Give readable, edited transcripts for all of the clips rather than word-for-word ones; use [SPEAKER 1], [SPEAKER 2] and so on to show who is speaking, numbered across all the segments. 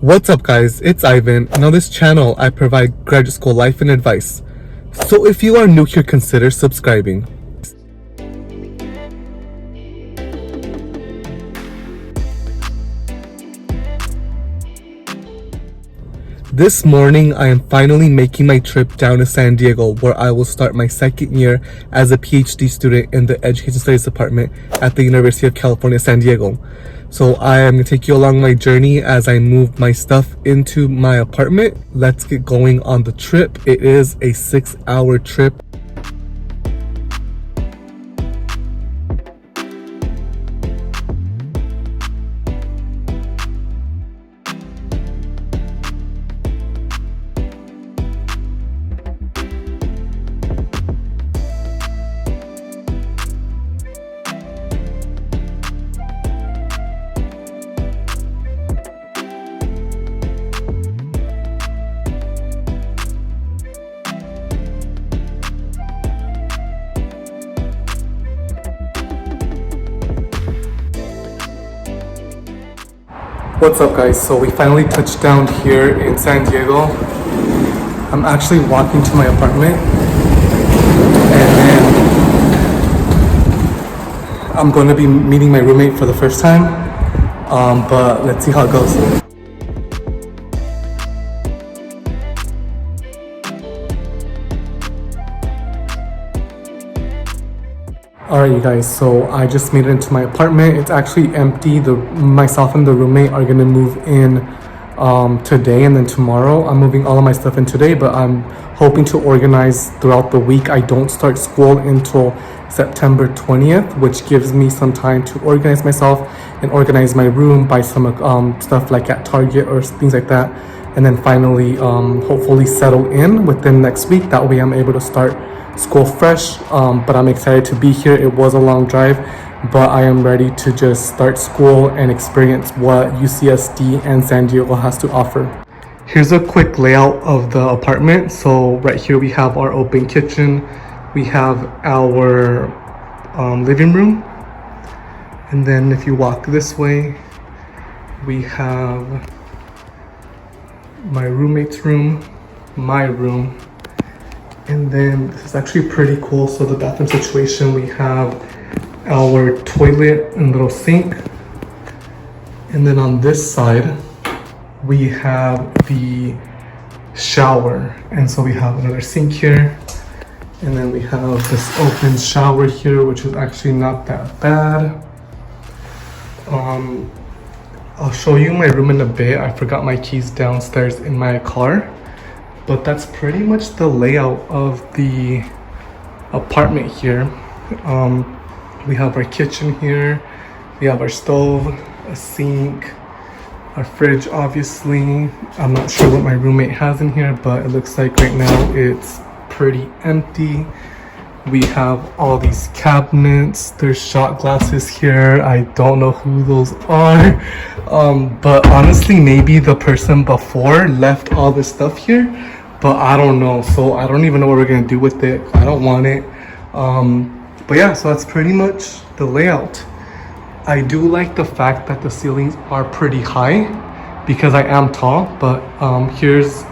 [SPEAKER 1] What's up guys, it's Ivan, and on this channel I provide graduate school life and advice. So if you are new here, consider subscribing. This morning I am finally making my trip down to San Diego, where I will start my second year as a PhD student in the Education Studies Department at the University of California, San Diego. So I am going to take you along my journey as I move my stuff into my apartment. Let's get going on the trip. It is a 6-hour trip. What's up guys, so we finally touched down here in San Diego. I'm actually walking to my apartment and then I'm going to be meeting my roommate for the first time, but let's see how it goes. Alright you guys, so I just made it into my apartment. It's actually empty. Myself and the roommate are gonna move in today, and then tomorrow. I'm moving all of my stuff in today, but I'm hoping to organize throughout the week. I don't start school until September 20th, which gives me some time to organize myself and organize my room, buy some stuff like at Target or things like that, and then finally hopefully settle in within next week. That way I'm able to start school fresh, but I'm excited to be here. It was a long drive, but I am ready to just start school and experience what UCSD and San Diego has to offer. Here's a quick layout of the apartment. So right here we have our open kitchen, we have our living room, and then if you walk this way we have my roommate's room, my room. And then this is actually pretty cool. So the bathroom situation, we have our toilet and little sink. And then on this side, we have the shower. And so we have another sink here. And then we have this open shower here, which is actually not that bad. I'll show you my room in a bit. I forgot my keys downstairs in my car. But that's pretty much the layout of the apartment here. We have our kitchen here, we have our stove, a sink, our fridge obviously. I'm not sure what my roommate has in here, but it looks like right now it's pretty empty. We have all these cabinets, there's shot glasses here. I don't know who those are, but honestly maybe the person before left all this stuff here, but I don't know, so I don't even know what we're gonna do with it. I don't want it, but yeah, so that's pretty much the layout. I do like the fact that the ceilings are pretty high because I am tall, but here's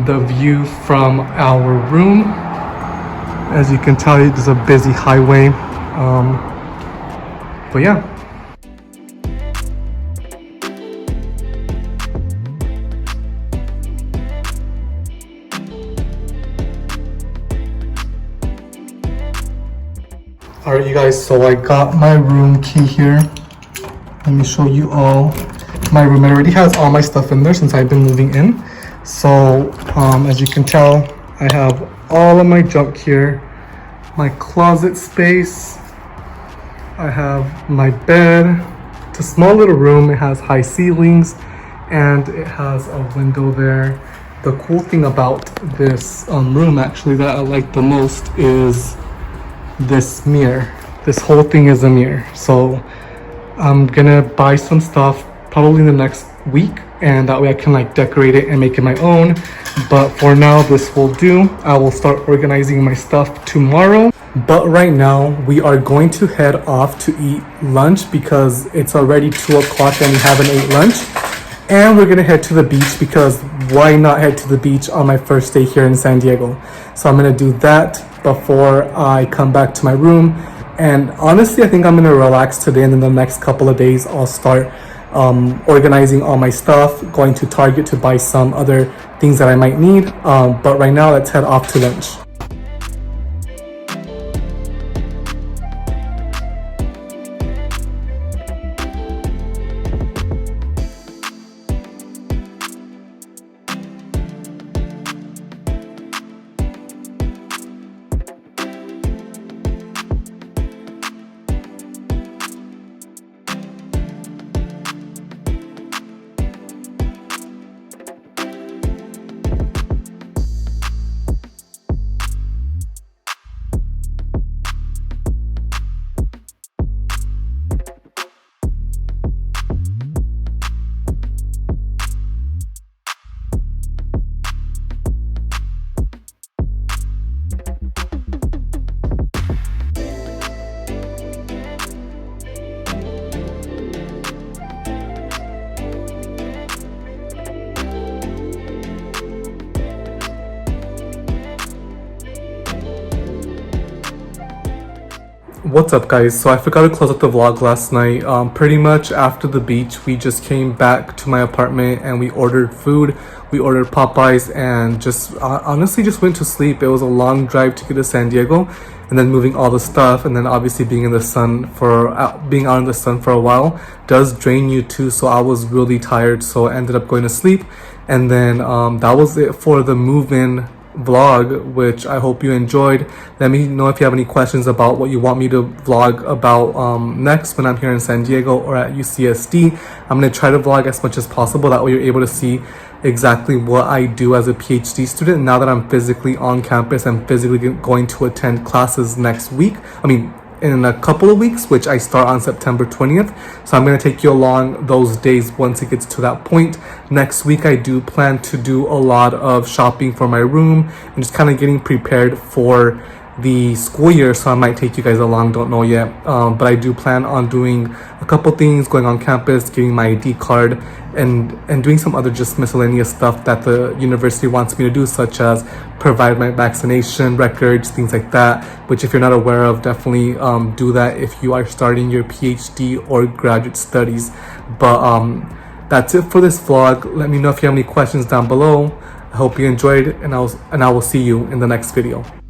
[SPEAKER 1] the view from our room. As you can tell, there's a busy highway, but yeah. Alright you guys, so I got my room key here. Let me show you all my room. It already has all my stuff in there since I've been moving in. So as you can tell, I have all of my junk here. My closet space. I have my bed. It's a small little room. It has high ceilings and it has a window there. The cool thing about this room actually that I like the most is this mirror. This whole thing is a mirror. So I'm gonna buy some stuff probably in the next week, and that way I can like decorate it and make it my own. But for now this will do. I will start organizing my stuff tomorrow. But right now we are going to head off to eat lunch because it's already 2 o'clock and we haven't ate lunch. And we're gonna head to the beach because why not head to the beach on my first day here in San Diego? So I'm gonna do that before I come back to my room. And honestly, I think I'm gonna relax today, and then the next couple of days I'll start organizing all my stuff, going to Target to buy some other things that I might need. But right now, let's head off to lunch. What's up, guys? So I forgot to close up the vlog last night. Pretty much after the beach, we just came back to my apartment and we ordered food. We ordered Popeyes and just honestly just went to sleep. It was a long drive to get to San Diego, and then moving all the stuff, and then obviously being in the sun being out in the sun for a while does drain you too. So I was really tired, so I ended up going to sleep. And then that was it for the move-in vlog, which I hope you enjoyed. Let me know if you have any questions about what you want me to vlog about next when I'm here in San Diego or at UCSD. I'm going to try to vlog as much as possible, that way you're able to see exactly what I do as a PhD student now that I'm physically on campus and physically going to attend classes next week. In a couple of weeks, which I start on September 20th. So I'm going to take you along those days once it gets to that point. Next week, I do plan to do a lot of shopping for my room and just kind of getting prepared for the school year. So I might take you guys along, don't know yet. But I do plan on doing a couple things, going on campus, getting my ID card, and doing some other just miscellaneous stuff that the university wants me to do, such as provide my vaccination records, things like that, which if you're not aware of, definitely do that if you are starting your PhD or graduate studies. But that's it for this vlog. Let me know if you have any questions down below. I hope you enjoyed, and I will see you in the next video.